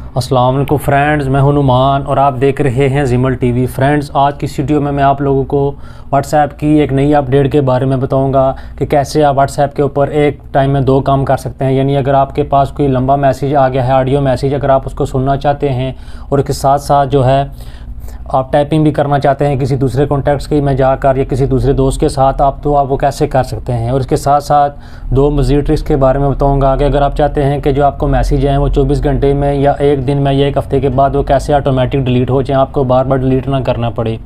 अस्सलाम वालेकुम फ्रेंड्स, मैं हूं नुमान और आप देख रहे हैं जिमल टीवी। फ्रेंड्स, आज की वीडियो में मैं आप लोगों को व्हाट्सएप की एक नई अपडेट के बारे में बताऊंगा कि कैसे आप व्हाट्सएप के ऊपर एक टाइम में 2 काम कर सकते हैं। यानी अगर आपके पास कोई लंबा मैसेज आ गया है, ऑडियो मैसेज, अगर आप उसको सुनना चाहते हैं और इसके साथ साथ जो है आप टाइपिंग भी करना चाहते हैं किसी दूसरे कॉन्टैक्ट्स के में जाकर या किसी दूसरे दोस्त के साथ, आप वो कैसे कर सकते हैं। और इसके साथ साथ 2 मज़ीद ट्रिक्स के बारे में बताऊंगा कि अगर आप चाहते हैं कि जो आपको मैसेज हैं वो 24 घंटे में या एक दिन में या एक हफ़्ते के बाद वो कैसे ऑटोमेटिक डिलीट हो जाए, आपको बार बार डिलीट ना करना पड़े।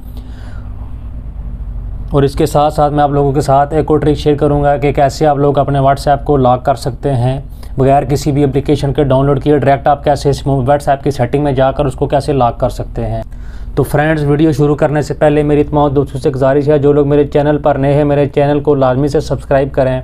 और इसके साथ साथ मैं आप लोगों के साथ एक और ट्रिक शेयर करूँगा कि कैसे आप लोग अपने व्हाट्सएप को लॉक कर सकते हैं बगैर किसी भी एप्लीकेशन के डाउनलोड किए। डायरेक्ट आप कैसे व्हाट्सएप की सेटिंग में जाकर उसको कैसे लॉक कर सकते हैं। तो फ्रेंड्स, वीडियो शुरू करने से पहले मेरी तमाम दोस्तों से गुजारिश है, जो लोग मेरे चैनल पर नए हैं मेरे चैनल को लाजमी से सब्सक्राइब करें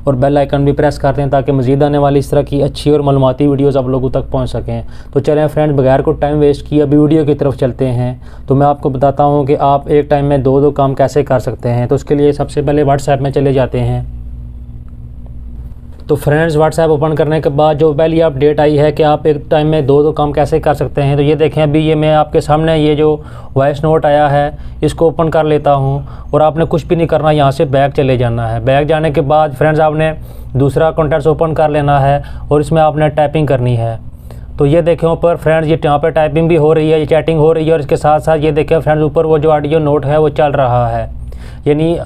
और बेल आइकन भी प्रेस कर दें ताकि मज़ीद आने वाली इस तरह की अच्छी और मालूमाती वीडियोस आप लोगों तक पहुंच सकें। तो चलें फ्रेंड्स, बगैर को टाइम वेस्ट किए अभी वीडियो की तरफ चलते हैं। तो मैं आपको बताता हूं कि आप एक टाइम में 2 काम कैसे कर सकते हैं। तो उसके लिए सबसे पहले व्हाट्सएप में चले जाते हैं। तो फ्रेंड्स, व्हाट्सएप ओपन करने के बाद जो पहली अपडेट आई है कि आप एक टाइम में 2 काम कैसे कर सकते हैं। तो ये देखें, अभी ये मैं आपके सामने ये जो वॉइस नोट आया है इसको ओपन कर लेता हूं और आपने कुछ भी नहीं करना, यहाँ से बैक चले जाना है। बैक जाने के बाद फ्रेंड्स आपने दूसरा कॉन्टैक्ट्स ओपन कर लेना है और इसमें आपने टाइपिंग करनी है। तो ये देखें ऊपर फ्रेंड्स, ये यहाँ पर टाइपिंग भी हो रही है, ये चैटिंग हो रही है और इसके साथ साथ ये देखें फ्रेंड्स ऊपर वो जो ऑडियो नोट है वो चल रहा है। यानी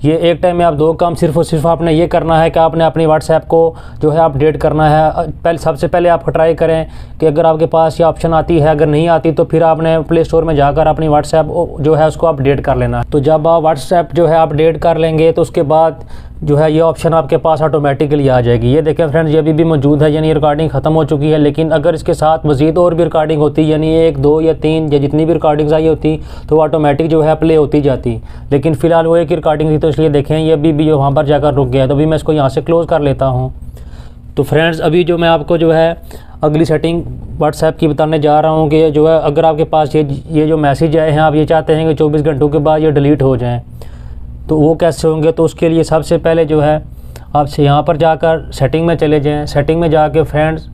ये एक टाइम में आप 2 काम सिर्फ और सिर्फ आपने ये करना है कि आपने अपनी व्हाट्सएप को जो है अपडेट करना है। सबसे पहले आप ट्राई करें कि अगर आपके पास ये ऑप्शन आती है, अगर नहीं आती तो फिर आपने प्ले स्टोर में जाकर अपनी व्हाट्सएप जो है उसको अपडेट कर लेना है। तो जब आप व्हाट्सएप जो है अपडेट कर लेंगे तो उसके बाद जो है ये ऑप्शन आपके पास ऑटोमेटिकली आ जाएगी। ये देखें फ्रेंड्स, ये अभी भी मौजूद है, यानी रिकॉर्डिंग ख़त्म हो चुकी है। लेकिन अगर इसके साथ मज़ीद और भी रिकॉर्डिंग होती, यानी 1, 2 या 3 या जितनी भी रिकॉर्डिंग्स आई होती तो ऑटोमेटिक जो है प्ले होती जाती। लेकिन फ़िलहाल वो एक ही रिकॉर्डिंग थी तो इसलिए देखें ये अभी भी वहाँ पर जाकर रुक गया है। तो अभी मैं इसको यहाँ से क्लोज़ कर लेता हूँ। तो फ्रेंड्स, अभी जो मैं आपको जो है अगली सेटिंग व्हाट्सएप की बताने जा रहा हूँ कि जो है अगर आपके पास ये जो मैसेज आए हैं आप ये चाहते हैं कि 24 घंटों के बाद ये डिलीट हो जाएँ, तो वो कैसे होंगे। तो उसके लिए सबसे पहले जो है आपसे यहाँ पर जाकर सेटिंग में चले जाएं। सेटिंग में जाके फ्रेंड्स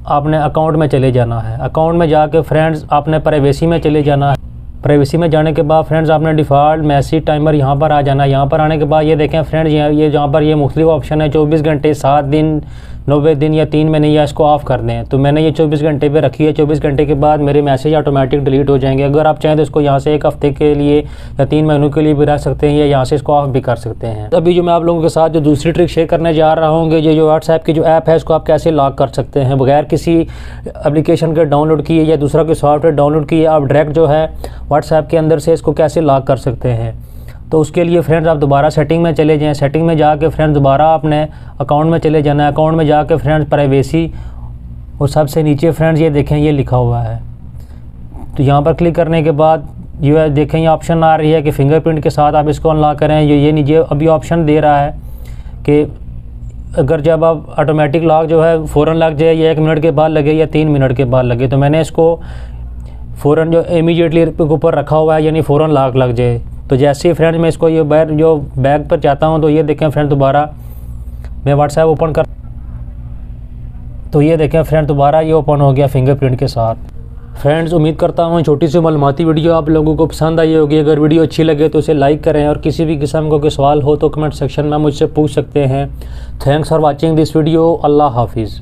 आपने अकाउंट में चले जाना है। अकाउंट में जाके फ्रेंड्स आपने प्राइवेसी में चले जाना है। प्राइवेसी में जाने के बाद फ्रेंड्स आपने डिफ़ॉल्ट मैसेज टाइमर यहाँ पर आ जाना है। यहाँ पर आने के बाद ये देखें फ्रेंड्स, ये जहाँ पर ये मुख्तलिफ ऑप्शन है 24 घंटे, 7 दिन, 90 दिन या 3 महीने, या इसको ऑफ़ कर दें। तो मैंने ये 24 घंटे पे रखी है। 24 घंटे के बाद मेरे मैसेज ऑटोमेटिक डिलीट हो जाएंगे। अगर आप चाहें तो इसको यहाँ से 1 हफ़्ते के लिए या 3 महीनों के लिए भी रख सकते हैं या यहाँ से इसको ऑफ भी कर सकते हैं। अभी जो मैं आप लोगों के साथ जो दूसरी ट्रिक शेयर करने जा रहा हूँ कि ये जो व्हाट्सएप की जो ऐप है इसको आप कैसे लॉक कर सकते हैं बगैर किसी एप्लीकेशन के डाउनलोड किए या दूसरा कोई सॉफ्टवेयर डाउनलोड किए, आप डायरेक्ट जो है व्हाट्सएप के अंदर से इसको कैसे लॉक कर सकते हैं। तो उसके लिए फ्रेंड्स आप दोबारा सेटिंग में चले जाएं। सेटिंग में जाके फ्रेंड्स दोबारा आपने अकाउंट में चले जाना है। अकाउंट में जाके फ्रेंड्स प्राइवेसी और सबसे नीचे फ्रेंड्स ये देखें ये लिखा हुआ है। तो यहाँ पर क्लिक करने के बाद जो है देखें ये ऑप्शन आ रही है कि फिंगरप्रिंट के साथ आप इसको अनलॉक करें। ये नीचे अभी ऑप्शन दे रहा है कि अगर जब आप ऑटोमेटिक लॉक जो है फ़ौरन लग जाए या 1 मिनट के बाद लगे या 3 मिनट के बाद लगे, तो मैंने इसको फ़ौरन जो इमीडिएटली ऊपर रखा हुआ है, यानी फ़ौरन लॉक लग जाए। तो जैसे ही फ्रेंड्स मैं इसको ये बैग पर जाता हूँ तो ये देखें फ्रेंड दोबारा मैं व्हाट्सएप ओपन कर, तो ये देखें फ्रेंड दोबारा ये ओपन हो गया फिंगरप्रिंट के साथ। फ्रेंड्स, उम्मीद करता हूँ छोटी सी मालूमाती वीडियो आप लोगों को पसंद आई होगी। अगर वीडियो अच्छी लगे तो इसे लाइक करें और किसी भी किस्म का कोई सवाल हो तो कमेंट सेक्शन में मुझसे पूछ सकते हैं। Thanks for watching this video. अल्लाह हाफिज़।